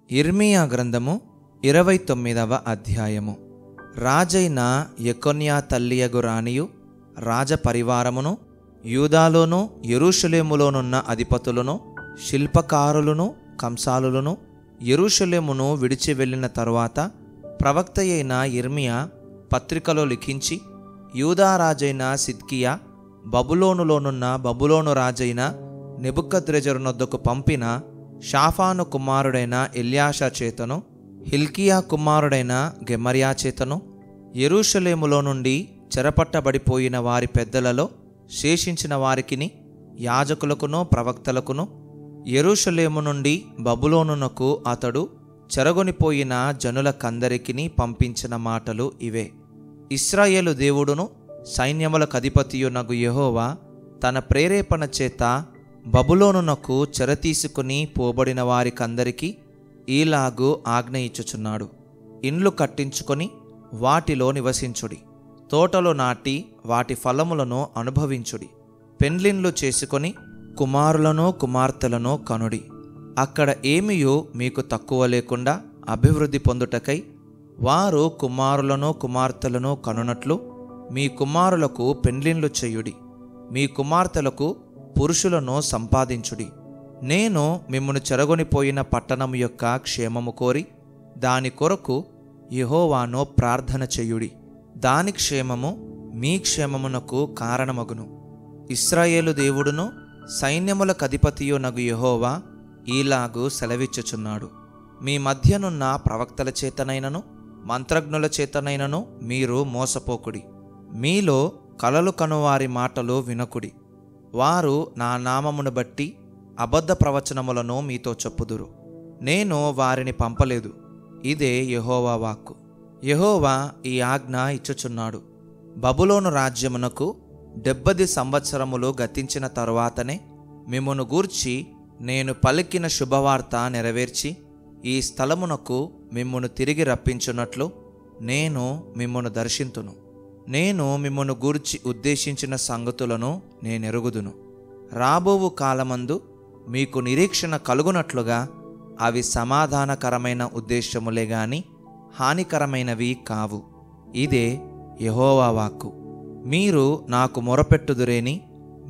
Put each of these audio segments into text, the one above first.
యిర్మీయా గ్రంథము 29వ అధ్యాయము. రాజైన యెకొన్యా తల్లియగు రాణియు రాజపరివారమును యూదాలోను యెరూషలేములోనున్న అధిపతులను శిల్పకారులను కంసాలులను యెరూషలేమును విడిచి వెళ్ళిన తరువాత ప్రవక్తయైన యిర్మీయా పత్రికలో లిఖించి, యూదా రాజైన సిద్కియా బబులోనులోనున్న బబులోను రాజైన నెబుకద్రెజరునొద్దకు పంపిన షాఫాను కుమారుడైన ఎల్యాషా చేతను, హిల్కియా కుమారుడైన గెమర్యా చేతను, యెరూషలేములో నుండి చెరపట్టబడిపోయిన వారి పెద్దలలో శేషించిన వారికిని యాజకులకును ప్రవక్తలకును యెరూషలేము నుండి బబులోనునకు అతడు చెరగొనిపోయిన జనులకందరికిని పంపించిన మాటలు ఇవే. ఇశ్రాయేలు దేవుడును సైన్యములకధిపతియునగు యెహోవా తన ప్రేరేపణ చేత బబులోనునకు చెరతీసుకుని పోబడిన వారికందరికీ ఈలాగు ఆజ్ఞ ఇచ్చుచున్నాడు. ఇండ్లు కట్టించుకొని వాటిలో నివసించుడి, తోటలు నాటి వాటి ఫలములను అనుభవించుడి, పెండ్లిండ్లు చేసుకొని కుమారులను కుమార్తెలను కనుడి. అక్కడ ఏమియూ మీకు తక్కువ లేకుండా అభివృద్ధి పొందుటకై వారు కుమారులను కుమార్తెలను కనునట్లు మీ కుమారులకు పెండ్లిండ్లు చేయుడి, మీ కుమార్తెలకు పురుషులను సంపాదించుడి. నేను మిమ్మును చెరగొనిపోయిన పట్టణము యొక్క క్షేమము కోరి దాని కొరకు యెహోవాను ప్రార్థన చేయుడి. దాని క్షేమము మీ క్షేమమునకు కారణమగును. ఇశ్రాయేలు దేవుడును సైన్యములకధిపతియునగు యెహోవా ఈలాగు సెలవిచ్చుచున్నాడు. మీ మధ్యనున్న ప్రవక్తల చేతనైనను మంత్రజ్ఞుల చేతనైనను మీరు మోసపోకుడి. మీలో కలలు కనువారి మాటలు వినకుడి. వారు నా నామమును బట్టి అబద్ధ ప్రవచనములను మీతో చెప్పుదురు. నేను వారిని పంపలేదు. ఇదే యెహోవా వాక్కు. యెహోవా ఈ ఆజ్ఞ ఇచ్చుచున్నాడు. బబులోను రాజ్యమునకు 70 సంవత్సరములు గతించిన తరువాతనే మిమ్మును గూర్చి నేను పలికిన శుభవార్త నెరవేర్చి ఈ స్థలమునకు మిమ్మును తిరిగి రప్పించున్నట్లు నేను మిమ్మును దర్శింతును. నేను మిమ్మును గూర్చి ఉద్దేశించిన సంగతులను నేనెరుగుదును. రాబోవు కాలమందు మీకు నిరీక్షణ కలుగునట్లుగా అవి సమాధానకరమైన ఉద్దేశములే గాని హానికరమైనవి కావు. ఇదే యెహోవా వాక్కు. మీరు నాకు మొరపెట్టుదురేని,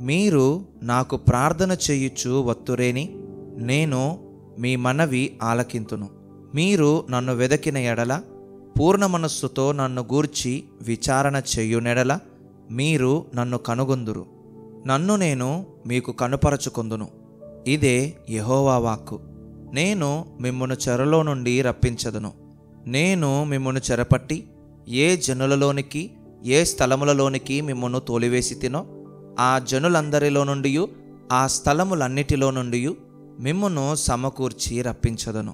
మీరు నాకు ప్రార్థన చేయుచు వత్తురేని నేను మీ మనవి ఆలకింతును. మీరు నన్ను వెదకిన ఎడల, పూర్ణ మనస్సుతో నన్ను గూర్చి విచారణ చెయ్యునెడల మీరు నన్ను కనుగొందురు. నన్ను నేను మీకు కనుపరచుకొందును. ఇదే యెహోవా వాక్కు. నేను మిమ్మును చెరలో నుండి రప్పించదును. నేను మిమ్మును చెరపట్టి ఏ జనులలోనికి ఏ స్థలములలోనికి మిమ్మును తోలివేసి తినో ఆ జనులందరిలో నుండి ఆ స్థలములన్నిటిలో నుండి మిమ్మును సమకూర్చి రప్పించదును.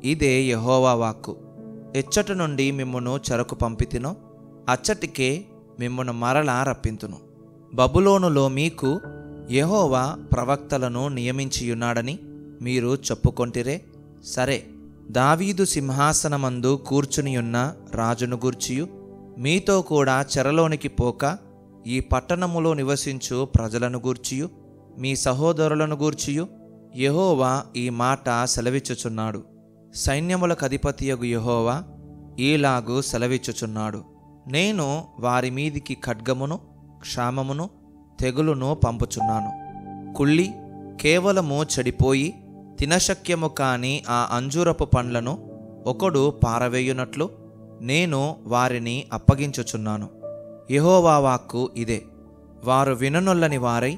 ఇదే యెహోవా వాక్కు. ఎచ్చటి నుండి మిమ్మును చెరకు పంపితినో అచ్చటికే మిమ్మును మరలా రప్పింతును. బబులోనులో మీకు యెహోవా ప్రవక్తలను నియమించియున్నాడని మీరు చెప్పుకొంటిరే. సరే, దావీదు సింహాసనమందు కూర్చునియున్న రాజును గూర్చియు మీతో కూడా చెరలోనికి పోక ఈ పట్టణములో నివసించు ప్రజలను గూర్చియు మీ సహోదరులను గూర్చియు యెహోవా ఈ మాట సెలవిచ్చుచున్నాడు. సైన్యములకధిపతియగు యెహోవా ఈలాగు సెలవిచ్చుచున్నాడు. నేను వారి మీదికి ఖడ్గమును క్షామమును తెగులును పంపుచున్నాను. కుళ్ళి కేవలము చెడిపోయి తినశక్యము కాని ఆ అంజూరపు పండ్లను ఒకడు పారవేయునట్లు నేను వారిని అప్పగించుచున్నాను. యెహోవా వాక్కు ఇదే. వారు విననొల్లని వారై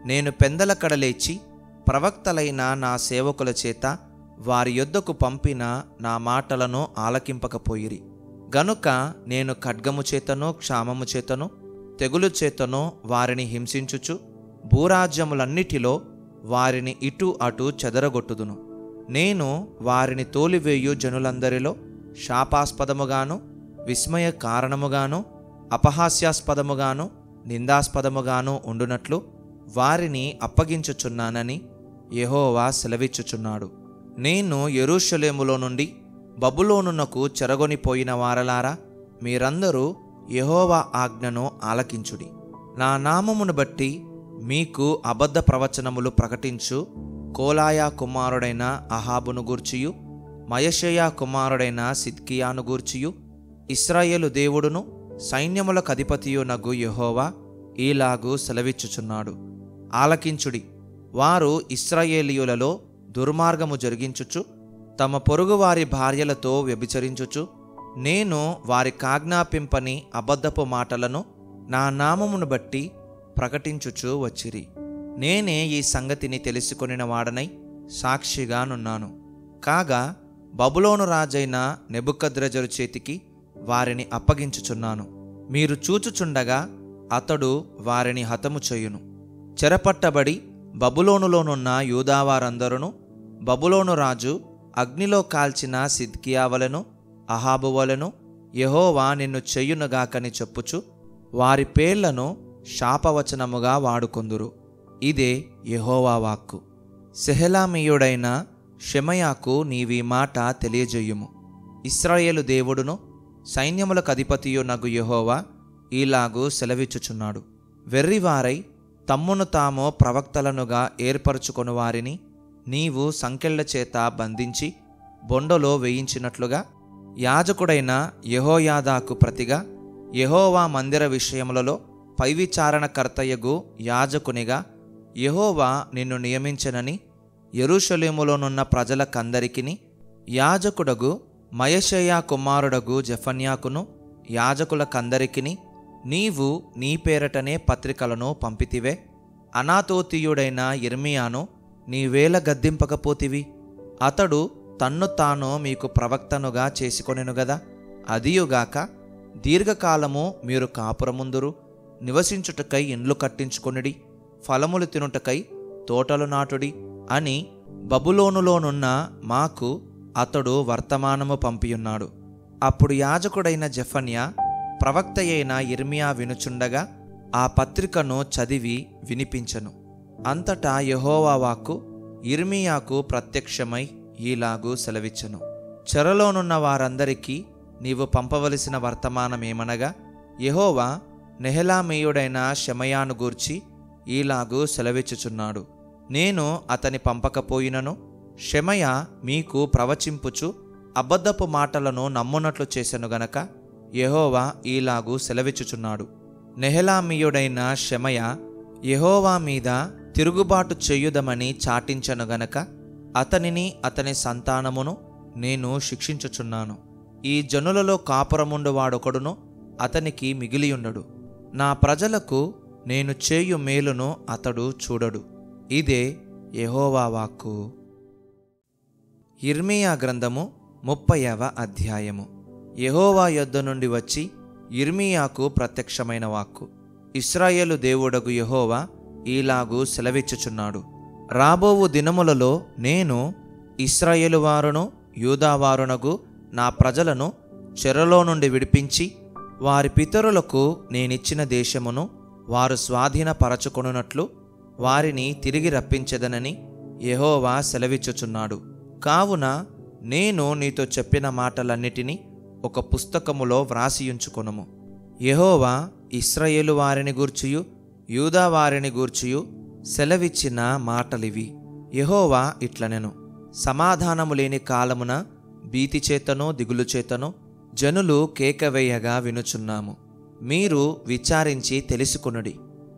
నేను పెందలకడ లేచి ప్రవక్తలైన నా సేవకుల చేత వారి యొద్దకు పంపిన నా మాటలను ఆలకింపకపోయిరి. గనుక నేను ఖడ్గము చేతను క్షామము చేతను తెగులు చేతను వారిని హింసించుచు భూరాజ్యములన్నిటిలో వారిని ఇటు అటు చెదరగొట్టుదును. నేను వారిని తోలివేయు జనులందరిలో శాపాస్పదముగాను విస్మయ కారణముగాను అపహాస్యాస్పదముగాను నిందాస్పదముగాను ఉండునట్లు వారిని అప్పగించుచున్నానని యెహోవా సెలవిచ్చుచున్నాడు. నేను యెరూషలేములో నుండి బబులోనునకు చెరగొనిపోయిన వారలారా, మీరందరూ యెహోవా ఆజ్ఞను ఆలకించుడి. నా నామమును బట్టి మీకు అబద్ధ ప్రవచనములు ప్రకటించు కోలాయా కుమారుడైన అహాబును గూర్చియు మయషేయా కుమారుడైన సిద్కియాను గూర్చియు ఇశ్రాయేలు దేవుడును సైన్యములకు అధిపతియునగు యెహోవా ఈలాగు సెలవిచ్చుచున్నాడు. ఆలకించుడి. వారు ఇశ్రాయేలీయులలో దుర్మార్గము జరిగించుచు తమ పొరుగువారి భార్యలతో వ్యభిచరించుచు నేను వారికాజ్ఞాపింపని అబద్ధపు మాటలను నా నామమును బట్టి ప్రకటించుచు వచ్చిరి. నేనే ఈ సంగతిని తెలుసుకొనిన వాడనై సాక్షిగానున్నాను. కాగా బబులోను రాజైన నెబుకద్రెజరు చేతికి వారిని అప్పగించుచున్నాను. మీరు చూచుచుండగా అతడు వారిని హతము చేయును. చెరపట్టబడి బబులోనులోనున్న యూదావారందరూ బబులోను రాజు అగ్నిలో కాల్చిన సిద్కియా వలెను అహాబు వలెను యెహోవా నిన్ను చెయ్యునుగాకని చెప్పుచు వారి పేర్లను శాపవచనముగా వాడుకొందురు. ఇదే యెహోవా వాక్కు. సెహెలామీయుడైన షెమయాకు నీవీ మాట తెలియజేయుము. ఇశ్రాయేలు దేవుడును సైన్యములకు అధిపతియునగు యెహోవా ఈలాగు సెలవిచ్చుచున్నాడు. వెర్రివారై తమ్మును తాము ప్రవక్తలనుగా ఏర్పరచుకొను వారిని నీవు సంకెళ్ల చేత బంధించి బొండలో వేయించినట్లుగా యాజకుడైన యెహోయాదాకు ప్రతిగా యెహోవా మందిర విషయములలో పైవిచారణకర్తయగు యాజకునిగా యెహోవా నిన్ను నియమించెనని యెరూషలేములోనున్న ప్రజలకందరికిని యాజకుడగు మయషేయా కుమారుడగు జెఫన్యాకును యాజకులకందరికిని నీవు నీ పేరటనే పత్రికలను పంపితివే. అనాతోతీయుడైన యిర్మీయాను నీవేళ గద్దింపకపోతివి? అతడు తన్ను తాను మీకు ప్రవక్తనుగా చేసుకొనెను గదా. అదియుగాక దీర్ఘకాలము మీరు కాపురముందురు, నివసించుటకై ఇండ్లు కట్టించుకొనిడి, ఫలములు తినుటకై తోటలు నాటుడి అని బబులోనులోనున్న మాకు అతడు వర్తమానము పంపియున్నాడు. అప్పుడు యాజకుడైన జెఫన్యా ప్రవక్త అయిన యిర్మీయా వినుచుండగా ఆ పత్రికను చదివి వినిపించెను. అంతటా యెహోవా వాక్కు యిర్మీయాకు ప్రత్యక్షమై ఈలాగు సెలవిచ్చెను. చెరలోనున్న వారందరికీ నీవు పంపవలసిన వర్తమానమేమనగా, యెహోవా నెహెలామీయుడైన షెమయాను గూర్చి ఈలాగు సెలవిచ్చుచున్నాడు. నేను అతని పంపకపోయినను షెమయా మీకు ప్రవచింపుచు అబద్ధపు మాటలను నమ్మునట్లు చేసెను గనక యెహోవా ఈలాగు సెలవిచ్చుచున్నాడు. నెహెలామీయుడైన షెమయా యెహోవా మీద తిరుగుబాటు చేయుదమని చాటించెను గనక అతనిని అతని సంతానమును నేను శిక్షించుచున్నాను. ఈ జనులలో కాపురముండు వాడొకడును అతనికి మిగిలియుండడు. నా ప్రజలకు నేను చేయు మేలును అతడు చూడడు. ఇదే యెహోవా వాక్కు. యిర్మీయా గ్రంథము 30వ అధ్యాయము. యెహోవా యొద్ద నుండి వచ్చి యిర్మీయాకు ప్రత్యక్షమైన వాక్కు. ఇశ్రాయేలు దేవుడగు యెహోవా ఈలాగు సెలవిచ్చుచున్నాడు. రాబోవు దినములలో నేను ఇశ్రాయేలు వారును యూదావారునగు నా ప్రజలను చెరలో నుండి విడిపించి వారి పితరులకు నేనిచ్చిన దేశమును వారు స్వాధీనపరచుకొనున్నట్లు వారిని తిరిగి రప్పించెదనని యెహోవా సెలవిచ్చుచున్నాడు. కావున నేను నీతో చెప్పిన మాటలన్నిటినీ ఒక పుస్తకములో వ్రాసియుంచుకొనుము. యెహోవా ఇశ్రాయేలు వారిని గూర్చియు యూదా వారిని గూర్చియు సెలవిచ్చిన మాటలివి. యెహోవా ఇట్లనెను, సమాధానము లేని కాలమున భీతి చేతను దిగులు చేతను జనులు కేకవేయగా వినుచున్నాము. మీరు విచారించి తెలుసుకొనుడి.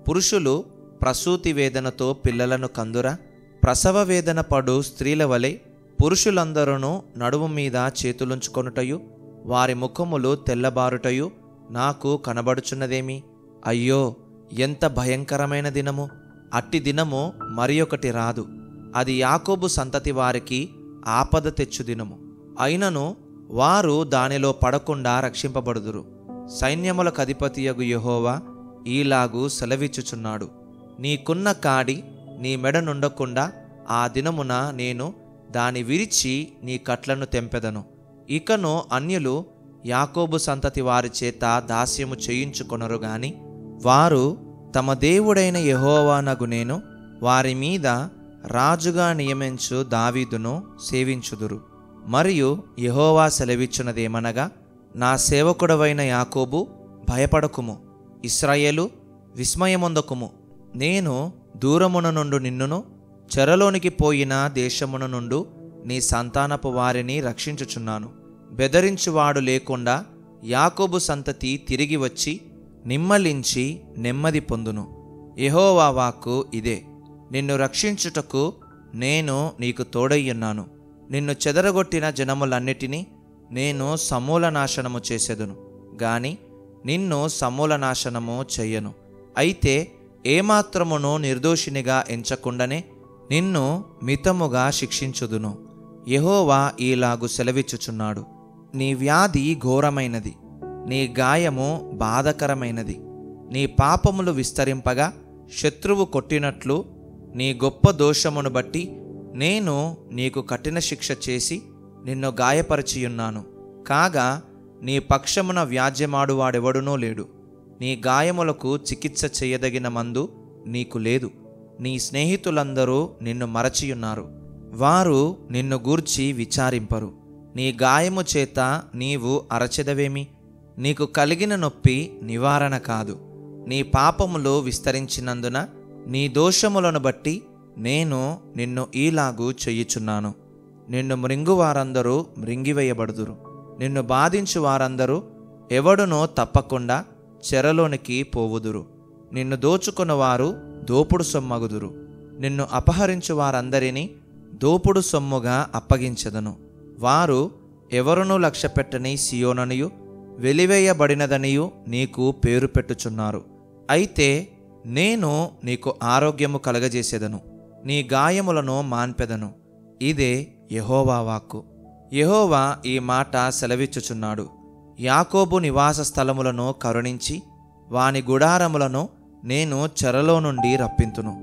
పురుషులు ప్రసూతి వేదనతో పిల్లలను కందురా? ప్రసవ వేదన పడు స్త్రీల వలె పురుషులందరూ నడుము మీద చేతులుంచుకొనుటయు వారి ముఖములు తెల్లబారుటయు నాకు కనబడుచున్నదేమి? అయ్యో, ఎంత భయంకరమైన దినము! అట్టి దినము మరి ఒకటి రాదు. అది యాకోబు సంతతి వారికి ఆపద తెచ్చు దినము. అయినను వారు దానిలో పడకుండా రక్షింపబడుదురు. సైన్యములకు అధిపతియగు యెహోవా ఈలాగు సెలవిచ్చుచున్నాడు. నీకున్న కాడి నీ మెడ నుండకుండా ఆ దినమున నేను దాని విరిచి నీ కట్లను తెంపెదను. ఇకను అన్యులు యాకోబు సంతతి వారి చేత దాస్యము చేయించుకొనరు గాని వారు తమ దేవుడైన యెహోవానగు నేను వారి మీద రాజుగా నియమించు దావీదును సేవించుదురు. మరియు యెహోవా సెలవిచ్చున్నదేమనగా, నా సేవకుడవైన యాకోబు భయపడకుము, ఇశ్రాయేలు విస్మయమొందకుము. నేను దూరమున నుండు నిన్నును చెరలోనికి పోయిన దేశమున నుండు నీ సంతానపు వారిని రక్షించుచున్నాను. బెదరించువాడు లేకుండా యాకోబు సంతతి తిరిగి వచ్చి నిమ్మలించి నెమ్మది పొందును. యెహోవా వాక్కు ఇదే. నిన్ను రక్షించుటకు నేను నీకు తోడయ్యున్నాను. నిన్ను చెదరగొట్టిన జనములన్నిటినీ నేను సమూల నాశనము చేసెదను గాని నిన్ను సమూల నాశనము చెయ్యను. అయితే ఏమాత్రమును నిర్దోషినిగా ఎంచకుండానే నిన్ను మితముగా శిక్షించుదును. యెహోవా ఈలాగు సెలవిచ్చుచున్నాడు. నీ వ్యాధి ఘోరమైనది, నీ గాయము బాధకరమైనది. నీ పాపములు విస్తరింపగా శత్రువు కొట్టినట్లు నీ గొప్ప దోషమును బట్టి నేను నీకు కఠిన శిక్ష చేసి నిన్ను గాయపరచియున్నాను. కాగా నీ పక్షమున వ్యాజ్యమాడువాడెవడునూ లేడు. నీ గాయములకు చికిత్స చేయదగిన మందు నీకు లేదు. నీ స్నేహితులందరూ నిన్ను మరచియున్నారు. వారు నిన్ను గూర్చి విచారింపరు. నీ గాయము చేత నీవు అరచెదవేమి? నీకు కలిగిన నొప్పి నివారణ కాదు. నీ పాపములు విస్తరించినందున నీ దోషములను బట్టి నేను నిన్ను ఈలాగు చెయ్యుచున్నాను. నిన్ను మృంగువారందరూ మృంగివేయబడుదురు. నిన్ను బాధించు వారందరూ ఎవడునో తప్పకుండా చెరలోనికి పోవుదురు. నిన్ను దోచుకున్నవారు దోపుడు సొమ్మగుదురు. నిన్ను అపహరించు వారందరినీ దోపుడు సొమ్ముగా అప్పగించెదను. వారు ఎవరునూ లక్ష్యపెట్టని సియోననియు వెలివేయబడినదనియు నీకు పేరు పెట్టుచున్నారు. అయితే నేను నీకు ఆరోగ్యము కలగజేసేదను, నీ గాయములను మాన్పెదను. ఇదే యెహోవా వాక్కు. యెహోవా ఈ మాట సెలవిచ్చుచున్నాడు. యాకోబు నివాస స్థలములను కరుణించి వాని గుడారములను నేను చెరలో నుండి రప్పింతును.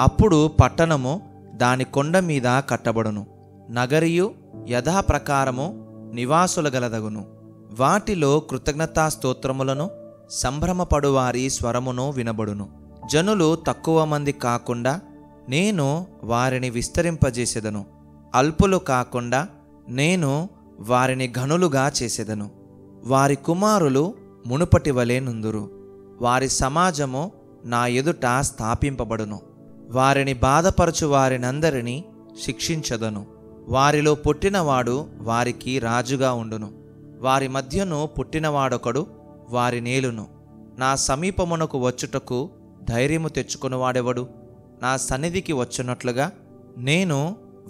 అప్పుడు పట్టణము దాని కొండ మీద కట్టబడును, నగరియు యథాప్రకారము నివాసుల గలదగును. వాటిలో కృతజ్ఞతాస్తోత్రములను సంభ్రమపడువారి స్వరమును వినబడును. జనులు తక్కువ మంది కాకుండా నేను వారిని విస్తరింపజేసెదను. అల్పులు కాకుండా నేను వారిని ఘనులుగా చేసెదను. వారి కుమారులు మునుపటి వలె నుందురు. వారి సమాజము నా ఎదుట స్థాపింపబడును. వారిని బాధపరచు వారినందరినీ శిక్షించదను. వారిలో పుట్టినవాడు వారికి రాజుగా ఉండును. వారి మధ్యను పుట్టినవాడొకడు వారి నేలును. నా సమీపమునకు వచ్చుటకు ధైర్యము తెచ్చుకునివాడెవడు? నా సన్నిధికి వచ్చునట్లుగా నేను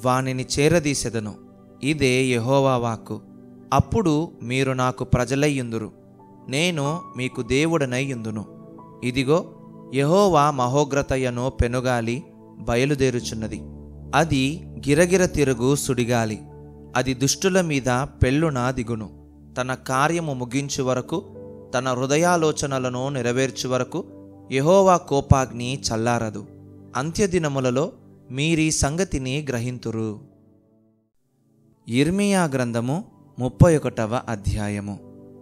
వానిని చేరదీసెదను. ఇదే యెహోవా వాక్కు. అప్పుడు మీరు నాకు ప్రజలయ్యుందురు, నేను మీకు దేవుడనయ్యుందును. ఇదిగో యెహోవా మహోగ్రతయను పెనుగాలి బయలుదేరుచున్నది. అది గిరగిర తిరుగు సుడిగాలి. అది దుష్టుల మీద పెళ్ళున దిగును. తన కార్యము ముగించు వరకు, తన హృదయాలోచనలను నెరవేర్చు వరకు యెహోవా కోపాగ్ని చల్లారదు. అంత్యదినములలో మీరీ సంగతిని గ్రహింతురు. యిర్మీయా గ్రంథము 31వ అధ్యాయము.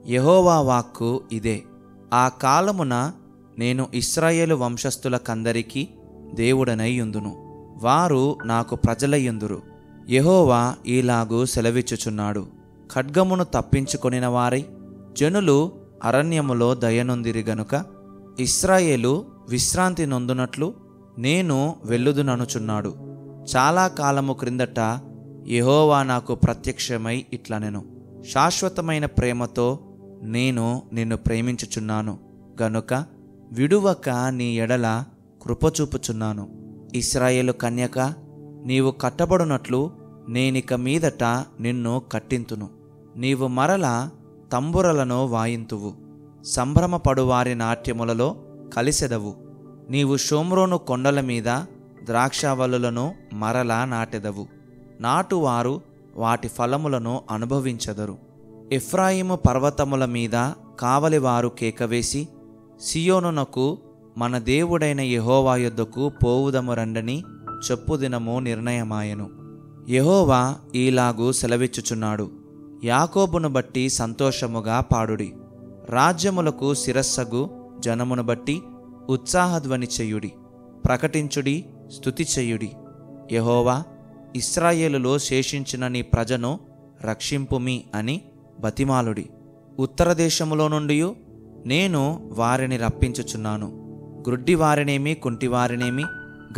యెహోవా వాక్కు ఇదే. ఆ కాలమున నేను ఇశ్రాయేలు వంశస్థులకందరికీ దేవుడనైయుందును, వారు నాకు ప్రజలయ్యుందురు. యెహోవా ఈలాగు సెలవిచ్చుచున్నాడు. ఖడ్గమును తప్పించుకొనిన వారై జనులు అరణ్యములో దయనొందిరి గనుక ఇశ్రాయేలు విశ్రాంతి నొందునట్లు నేను వెళ్ళుదుననుచున్నాడు. చాలా కాలము క్రిందట యెహోవా నాకు ప్రత్యక్షమై ఇట్లనెను, శాశ్వతమైన ప్రేమతో నేను నిన్ను ప్రేమించుచున్నాను గనుక విడువక నీ ఎడల కృపచూపుచున్నాను. ఇశ్రాయేలు కన్యక, నీవు కట్టబడునట్లు నేనిక మీదట నిన్ను కట్టింతును. నీవు మరల తంబురలను వాయింతువు, సంభ్రమపడువారి నాట్యములలో కలిసెదవు. నీవు షోమ్రోను కొండల మీద ద్రాక్షావల్లులను మరలా నాటెదవు. నాటువారు వాటి ఫలములను అనుభవించెదరు. ఎఫ్రాయిము పర్వతముల మీద కావలివారు కేకవేసి సియోనునకు మన దేవుడైన యెహోవా యొద్దకు పోవుదము రండని చెప్పుదినము నిర్ణయమాయెను. యెహోవా ఈలాగు సెలవిచ్చుచున్నాడు. యాకోబును బట్టి సంతోషముగా పాడుడి, రాజ్యములకు శిరస్సగు జనమును బట్టి ఉత్సాహధ్వని చెయ్యుడి. ప్రకటించుడి, స్తుతి చెయ్యుడి. యెహోవా, ఇశ్రాయేలులో శేషించిన నీ ప్రజను రక్షింపుమి అని బతిమాలుడి. ఉత్తర దేశములో నుండి నేను వారిని రప్పించుచున్నాను. గ్రుడ్డివారినేమి, కుంటివారినేమి,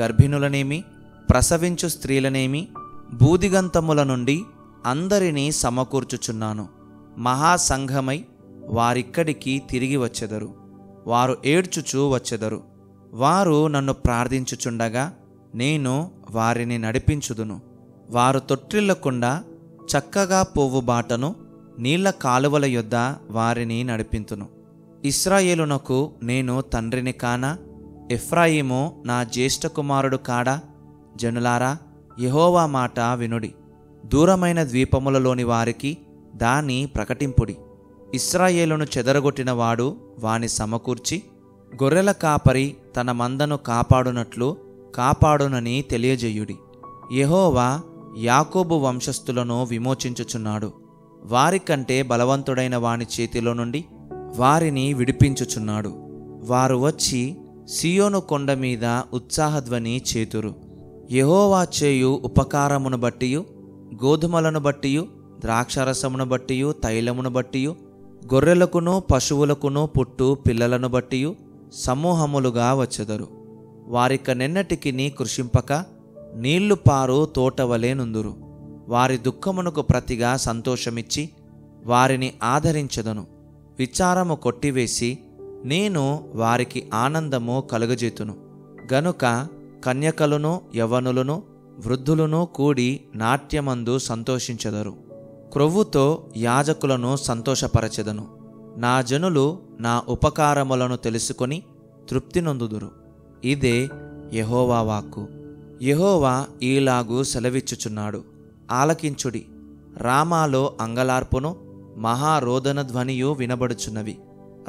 గర్భిణులనేమి, ప్రసవించు స్త్రీలనేమి, భూదిగంతముల నుండి అందరినీ సమకూర్చుచున్నాను. మహాసంఘమై వారిక్కడికి తిరిగి వచ్చెదరు. వారు ఏడ్చుచూ వచ్చెదరు. వారు నన్ను ప్రార్థించుచుండగా నేను వారిని నడిపించుదును. వారు తొట్టిల్లకుండా చక్కగా పోవు బాటను, నీళ్ల కాలువల యొద్ద వారిని నడిపింతును. ఇశ్రాయేలునకు నేను తండ్రిని కానా? ఎఫ్రాయిము నా జ్యేష్ఠ కుమారుడు కాడా? జనులారా, యెహోవా మాట వినుడి. దూరమైన ద్వీపములలోని వారికి దాన్ని ప్రకటింపుడి. ఇశ్రాయేలును చెదరగొట్టినవాడు వాని సమకూర్చి, గొర్రెల కాపరి తన మందను కాపాడునట్లు కాపాడునని తెలియజేయుడి. యెహోవా యాకోబు వంశస్థులను విమోచించుచున్నాడు. వారికంటే బలవంతుడైన వాని చేతిలో నుండి వారిని విడిపించుచున్నాడు. వారు వచ్చి సియోను కొండ మీద ఉత్సాహధ్వని చేతురు. యెహోవా చేయు ఉపకారమును బట్టియు, గోధుమలను బట్టియు, ద్రాక్షరసమును బట్టియు, తైలమును బట్టియు, గొర్రెలకును పశువులకును పుట్టు పిల్లలను బట్టియు సమూహములుగా వచ్చెదరు. వారిక నెన్నటికిని కృషింపక నీళ్లు పారు తోటవలే నుందురు. వారి దుఃఖమునకు ప్రతిగా సంతోషమిచ్చి వారిని ఆదరించెదను. విచారము కొట్టివేసి నేను వారికి ఆనందము కలుగజేతును. గనుక కన్యకలును యవ్వనులను వృద్ధులను కూడి నాట్యమందు సంతోషించెదరు. క్రొవ్వుతో యాజకులను సంతోషపరచెదను. నా జనులు నా ఉపకారములను తెలుసుకొని తృప్తి నొందుదురు. ఇదే యెహోవా వాక్కు. యెహోవా ఈలాగు సెలవిచ్చుచున్నాడు. ఆలకించుడి. రామాలో అంగలార్పును మహారోదన ధ్వనియు వినబడుచున్నవి.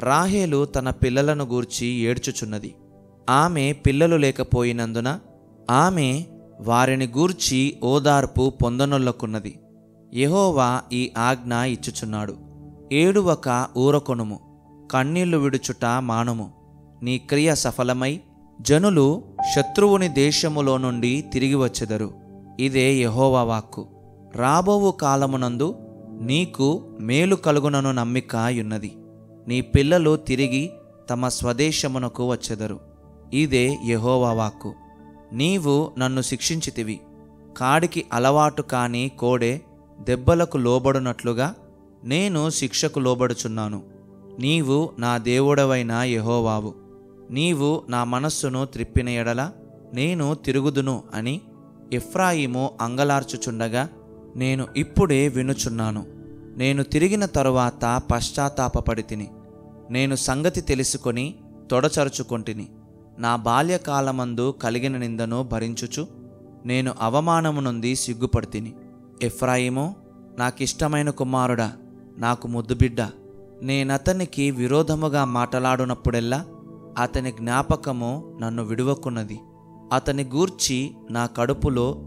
రాహేలు తన పిల్లలను గూర్చి ఏడ్చుచున్నది. ఆమె పిల్లలు లేకపోయినందున ఆమె వారిని గూర్చి ఓదార్పు పొందనొల్లకున్నది. యెహోవా ఈ ఆజ్ఞ ఇచ్చుచున్నాడు. ఏడువక ఊరకొనుము, కన్నీళ్లు విడుచుట మానుము. నీ క్రియ సఫలమై జనులు శత్రువుని దేశములో నుండి తిరిగి వచ్చెదరు. ఇదే యెహోవా వాక్కు. రాబోవు కాలమునందు నీకు మేలు కలుగునను నమ్మిక యున్నది. నీ పిల్లలు తిరిగి తమ స్వదేశమునకు వచ్చెదరు. ఇదే యెహోవా వాక్కు. నీవు నన్ను శిక్షించితివి. కాడికి అలవాటు కాని కోడె దెబ్బలకు లోబడునట్లుగా నేను శిక్షకు లోబడుచున్నాను. నీవు నా దేవుడవైన యెహోవావు. నీవు నా మనస్సును త్రిప్పిన ఎడల నేను తిరుగుదును అని ఎఫ్రాయిము అంగలార్చుచుండగా నేను ఇప్పుడే వినుచున్నాను. నేను తిరిగిన తరువాత పశ్చాత్తాపపడితిని. నేను సంగతి తెలుసుకొని తొడచరుచుకొంటిని. నా బాల్యకాలమందు కలిగిన నిందను భరించుచు నేను అవమానము నుండి సిగ్గుపడితిని. ఎఫ్రాయిము, నాకిష్టమైన కుమారుడా, నాకు ముద్దుబిడ్డ. నేనతనికి విరోధముగా మాటలాడునప్పుడెల్లా అతని జ్ఞాపకము నన్ను విడువకున్నది. అతని గూర్చి నా కడుపులో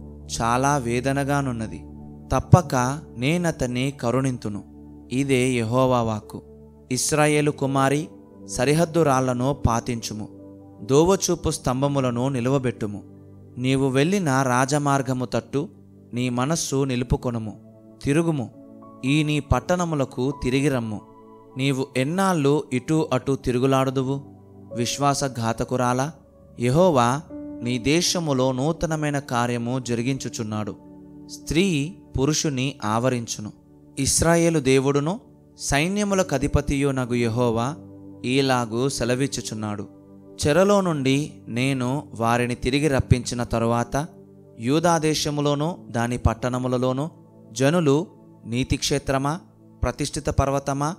చాలా వేదనగానున్నది. తప్పక నేనతన్ని కరుణింతును. ఇదే యెహోవా వాక్కు. ఇశ్రాయేలు కుమారి, సరిహద్దు రాళ్లను పాతించుము. దోవచూపు స్తంభములను నిలువబెట్టుము. నీవు వెళ్ళిన రాజమార్గము తట్టు నీ మనస్సు నిలుపుకొనుము. తిరుగుము. ఈ నీ పట్టణములకు తిరిగి రమ్ము. నీవు ఎన్నాళ్ళు ఇటూ అటూ తిరుగులాడుదువు? విశ్వాసఘాతకురాలా, యెహోవా నీ దేశములో నూతనమైన కార్యము జరిగించుచున్నాడు. స్త్రీ పురుషుని ఆవరించును. ఇశ్రాయేలు దేవుడును సైన్యములకు అధిపతియు నగు యెహోవా ఈలాగు సెలవిచ్చుచున్నాడు. చెరలో నుండి నేను వారిని తిరిగి రప్పించిన తరువాత యూదాదేశములోనూ దాని పట్టణములలోనూ జనులు, నీతిక్షేత్రమా, ప్రతిష్ఠిత పర్వతమా,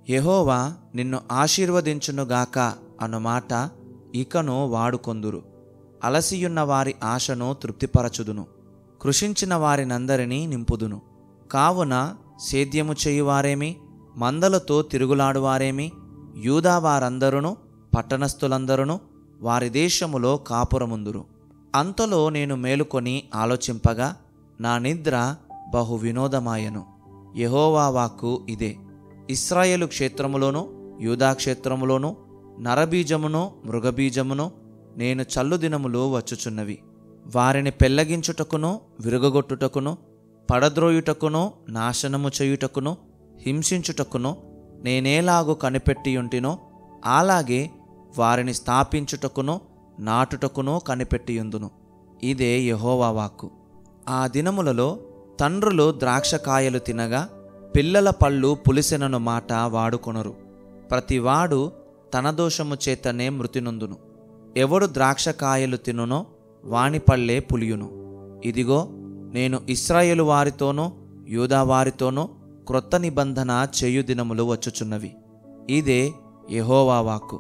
యెహోవా నిన్ను ఆశీర్వదించునుగాక అనుమాట ఇకను వాడుకొందురు. అలసియున్న వారి ఆశను తృప్తిపరచుదును. కృషించిన వారినందరినీ నింపుదును. కావున సేద్యము చేయువారేమి, మందలతో తిరుగులాడువారేమి, యూదా వారందరును పట్టణస్థులందరును వారి దేశములో కాపురముందురు. అంతలో నేను మేలుకొని ఆలోచింపగా నా నిద్ర బహు వినోదమాయను. యెహోవా వాక్కు ఇదే. ఇశ్రాయేలు క్షేత్రములోను యూదా క్షేత్రములోను నరబీజమును మృగబీజమును నేను చల్లుదినములు వచ్చుచున్నవి. వారిని పెళ్లగించుటకును విరుగగొట్టుటకును పడద్రోయుటకును నాశనము చేయుటకును హింసించుటకును నేనేలాగు కనిపెట్టియుంటినో అలాగే వారిని స్థాపించుటకును నాటుటకును కనిపెట్టియుందును. ఇదే యెహోవా వాక్కు. ఆ దినములలో తండ్రులు ద్రాక్షకాయలు తినగా పిల్లల పళ్ళు పులిసెనను మాట వాడుకొనరు. ప్రతివాడు తన దోషము చేతనే మృతినొందును. ఎవడు ద్రాక్షకాయలు తినునో వాని పళ్ళే పులియును. ఇదిగో, నేను ఇశ్రాయేలు వారితోనూ యూదా వారితోనూ క్రొత్త నిబంధన చేయు దినములు వచ్చుచున్నవి. ఇదే యెహోవా వాక్కు.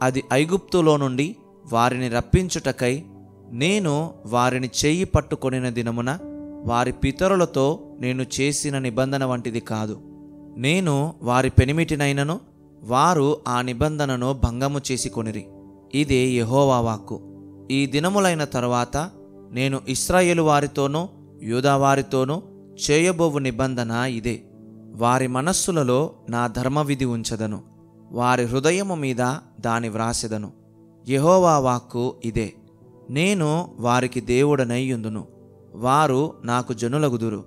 అది ఐగుప్తులో నుండి వారిని రప్పించుటకై నేను వారిని చెయ్యి పట్టుకొనిన దినమున వారి పితరులతో నేను చేసిన నిబంధన వంటిది కాదు. నేను వారి పెనిమిటినైనను వారు ఆ నిబంధనను భంగము చేసుకొనిరి. ఇదే యెహోవా వాక్కు. ఈ దినములైన తరువాత నేను ఇశ్రాయేలు వారితోనూ యూదా వారితోనూ చేయబోవు నిబంధన ఇదే. వారి మనస్సులలో నా ధర్మవిధి ఉంచదను, వారి హృదయము మీద దాని వ్రాసెదను. యెహోవా వాక్కు ఇదే. నేను వారికి దేవుడనై యుందును, వారు నాకు జనులగుదురు.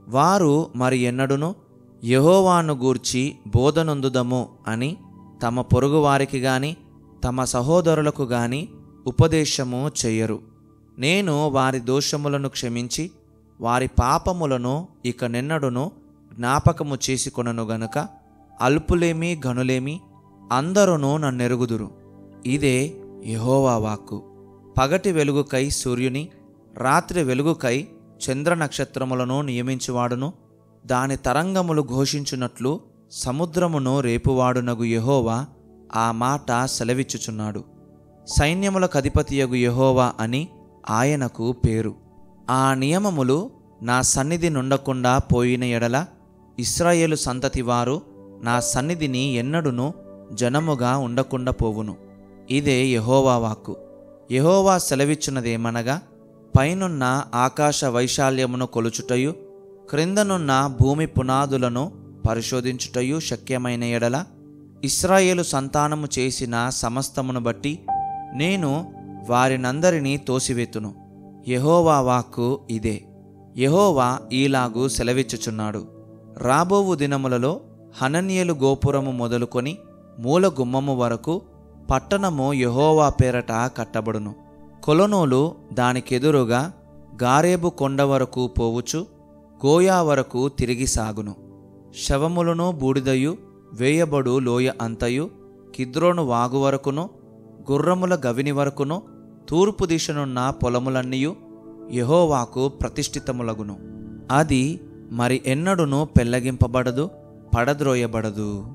వారు మరి ఎన్నడును యెహోవాను గూర్చి బోధనొందుదము అని తమ పొరుగువారికి గాని తమ సహోదరులకు గాని ఉపదేశము చెయ్యరు. నేను వారి దోషములను క్షమించి వారి పాపములను ఇక నెన్నడును జ్ఞాపకము చేసుకొనను గనుక అల్పులేమి ఘనులేమి అందరూ నన్నెరుగుదురు. ఇదే యెహోవా వాక్కు. పగటి వెలుగుకై సూర్యుని, రాత్రి వెలుగుకై చంద్ర నక్షత్రములను నియమించువాడును, దాని తరంగములు ఘోషించున్నట్లు సముద్రమును రేపువాడునగు యెహోవా ఆ మాట సెలవిచ్చుచున్నాడు. సైన్యములకు అధిపతియగు యెహోవా అని ఆయనకు పేరు. ఆ నియమములు నా సన్నిధి నుండకుండా పోయిన ఎడల ఇశ్రాయేలు సంతతి వారు నా సన్నిధిని ఎన్నడును జనముగా ఉండకుండా పోవును. ఇదే యెహోవా వాక్కు. యెహోవా సెలవిచ్చున్నదేమనగా, పైనున్న ఆకాశ వైశాల్యమును కొలుచుటయు క్రిందనున్న భూమి పునాదులను పరిశోధించుటయు శక్యమైన ఎడల ఇశ్రాయేలు సంతానము చేసిన సమస్తమును బట్టి నేను వారినందరినీ తోసివేతును. యెహోవా వాక్కు ఇదే. యెహోవా ఈలాగు సెలవిచ్చుచున్నాడు, రాబోవు దినములలో హనన్యేలు గోపురము మొదలుకొని మూల గుమ్మము వరకు పట్టణము యెహోవా పేరట కట్టబడును. కొలనోలు దానికెదురుగా గారేబు కొండ వరకు పోవుచు గోయా వరకు తిరిగి సాగును. శవములను బూడిదయు వేయబడు లోయ అంతయు కిద్రోను వాగు వరకును గుర్రముల గవిని వరకును తూర్పు దిశనున్న పొలములన్నీయు యెహోవాకు ప్రతిష్ఠితములగును. అది మరి ఎన్నడును పెళ్లగింపబడదు, పడద్రోయబడదు.